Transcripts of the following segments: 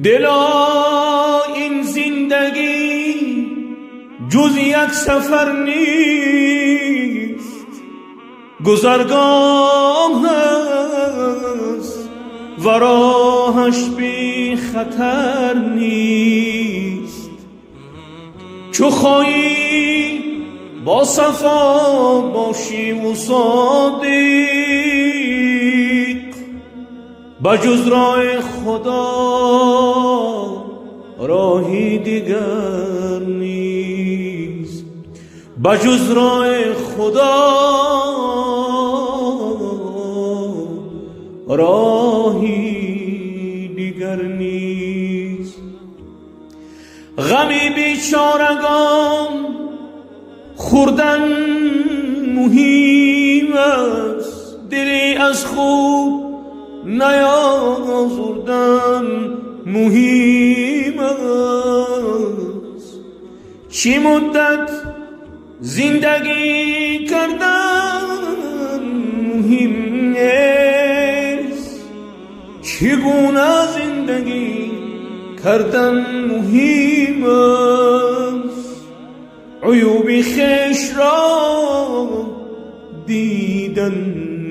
دلا این زندگی جز یک سفر نیست، گذرگاه است و راهش بی خطر نیست. چو خواهی با صفا باشی و صادق، بجز راه خدا راهی دیگر نیست، بجز راه خدا راهی دیگر نیست. غمی بیچارگان خوردن مهم است، دلی از خود نیازردن مهم است. چی مدت زندگی کردن مهم است، چگونه زندگی کردن مهم است. عیوب خویش را دیدن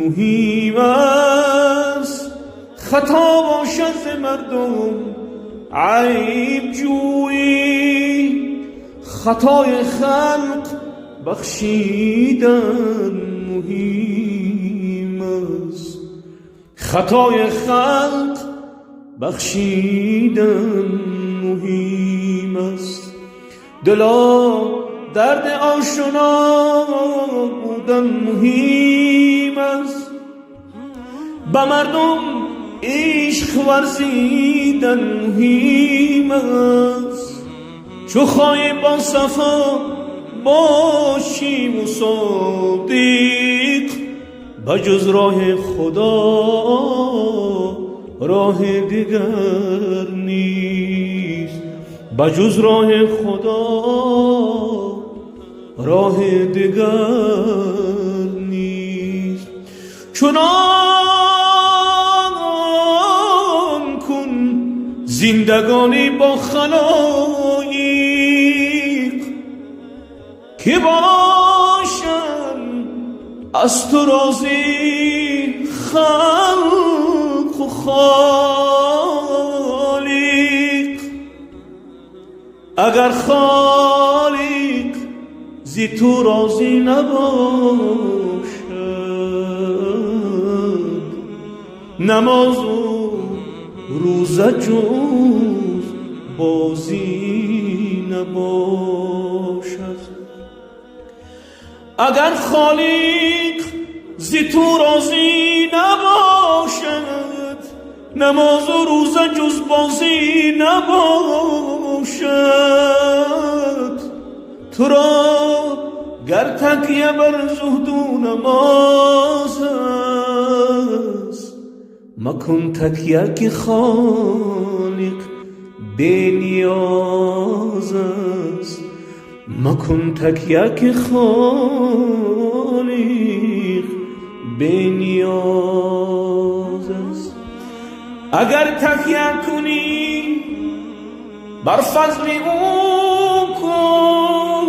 مهم است، خطا باشد ز مردم عیب جویی، خطای خلق بخشیدن مهم است، خطای خلق بخشیدن مهم است. دلا درد آشنا بودن مهم است، به مردم عشق ورزیدن مهم است. چو خواهی با صفا باشی و صادق، بجز راه خدا راه دیگر نیست، بجز راه خدا راه دیگر نیست. چنان کن زندگانی با خلایق که باشن از تو راضی خلق و خالق. اگر خالق زی تو راضی نباشد، نماز و روزه جز بازی نباشد. اگر خالق زی تو راضی نباشد، نماز و روزه جز بازی نباشد. تو را گر تکیه بر زهد و نماز است، مکن تکیه که خالق بی نیاز است، مکن تکیه که خالق بی نیاز است. اگر تکیه کنی بر فضل او کن،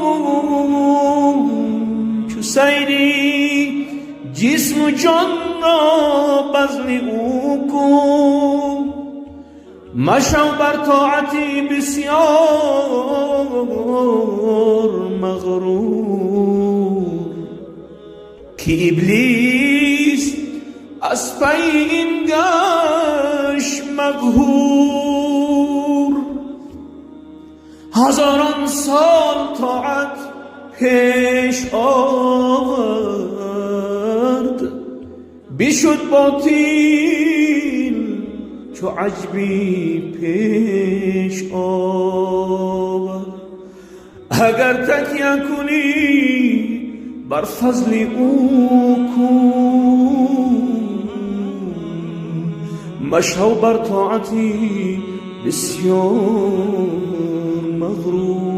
چو سیری جسم و جان را بذل او کن. مشو بر طاعتی بسیار مغرور، که ابلیس از پی این گشت مقهور. هزاران سال طاعت پیش آورد، بشد باطل چو عجبی پیش آورد. اگر تکیه کنی بر فضل او کن، مشو بر طاعتی بسیار مغرور.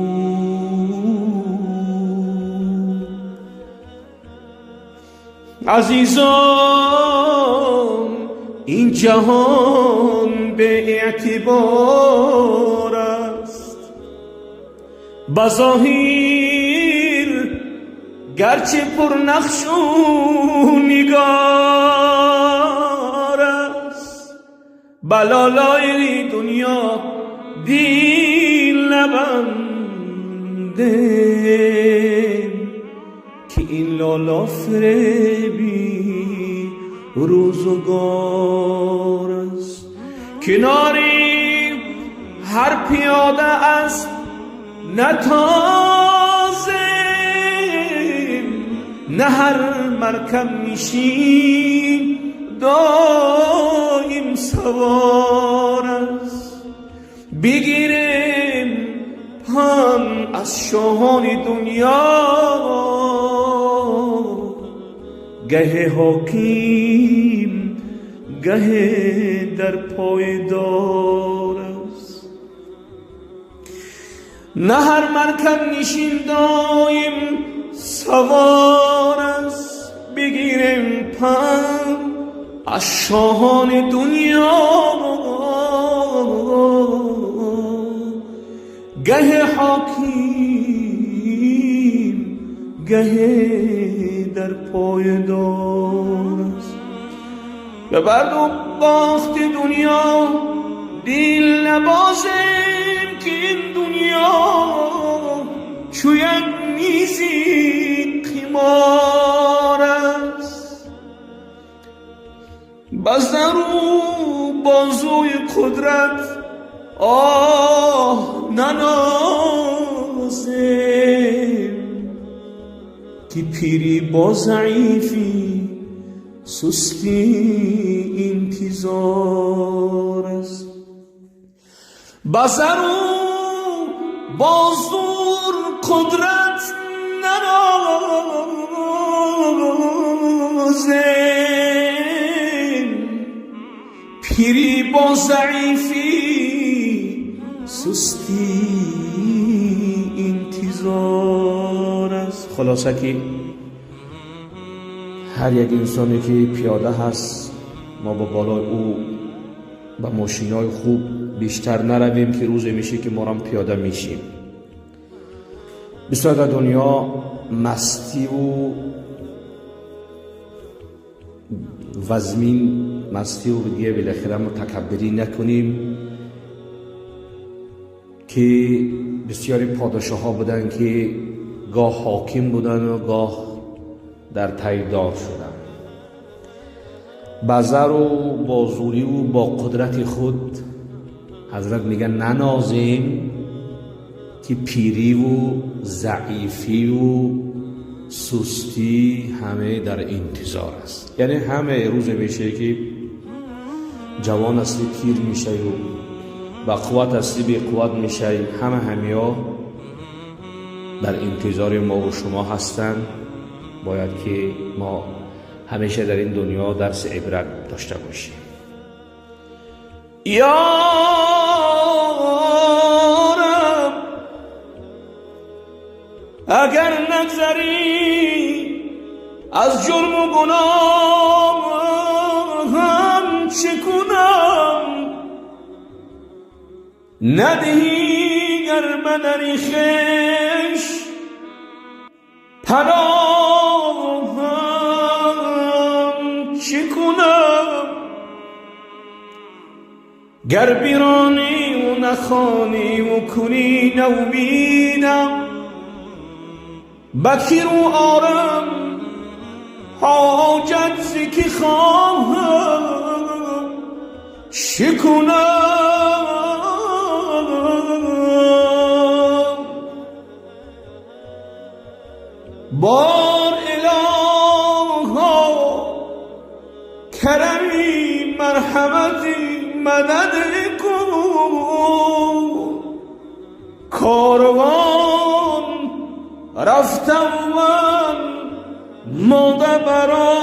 عزیزان این جهان به اعتبار است. بظاهر گرچه پر نقش و نگار است، بلالای دنیا دیل نبنده که این لالا فریبی روزگار است. کناری هر پیاده است نتازه، نه هر مرکب نشین دایم سوار است. بگیریم پن از شاهان دنیا، گه حاکم گه در پایدار است. نه هر مرکب نشین دایم سوار است. بگیریم پن از شاهان دنیا، گه حاکم گه در پایدار است. ببرد و باخت دنیا دیل نبازیم که این دنیا شاید میزی قمار است. بزن رو بازوی قدرت آه ننازیم که پیری با ضعیفی سستی انتظار است. بزن رو با زور قدرت ننازیم، پیری با ضعیفی سستی انتظار است. خلاصه که هر یک انسانی که پیاده هست، ما با بالای او با ماشینای خوب بیشتر نرویم که روز میشه که ما هم پیاده میشیم. بسیار در دنیا مستی و وزمین مستی و دیگه بالاخره متکبری نکنیم که بسیاری پادشاه ها بودن که گاه حاکم بودن و گاه در تایدار شدن. بزر و با زوری و با قدرت خود حضرت میگن ننازیم که پیری و ضعیفی و سستی همه در انتظار است. یعنی همه روز میشه که جوان اصلی پیر میشه و با قوت اصلی بی قوت میشه. همه ها در انتظار ما و شما هستن. باید که ما همیشه در این دنیا درس عبرت داشته باشیم. یا رب اگر نگذری از جرم و گناه هم چه کنم، ندهی گر بدری خش پناهم چه کنم، گر بیرانی و نخوانی و کنی نومیدم، بکی رو آرم حاجت زکی خواهم چه کنم. بار الها کرمی مرحمتی مدد کن، کاروان رفتم من مادر برای